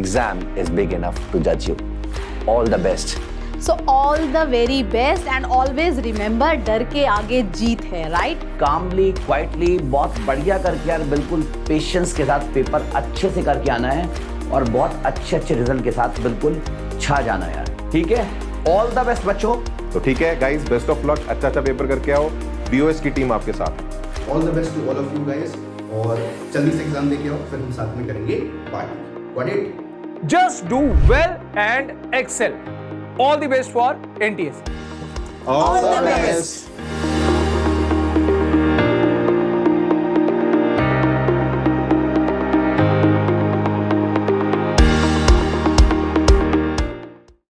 exam is big enough to judge you. All the best. So all the very best and always remember डर के आगे जीत है, right? Calmly, quietly, बहुत बढ़िया करके यार, बिल्कुल पेशेंस के साथ पेपर अच्छे से करके आना है और बहुत अच्छे रिजल्ट के साथ बिल्कुल छा जाना है यार, ठीक है? ऑल द बेस्ट बच्चों। तो ठीक है गाइस, बेस्ट ऑफ लक, अच्छा पेपर करके आओ, VOS की टीम आपके साथ। All the best to all of you guys, और जल्दी से एग्जाम देके आओ, फिर हम साथ में करेंगे bye. Got it? Just do well and excel. All the best for NTSE. All the best.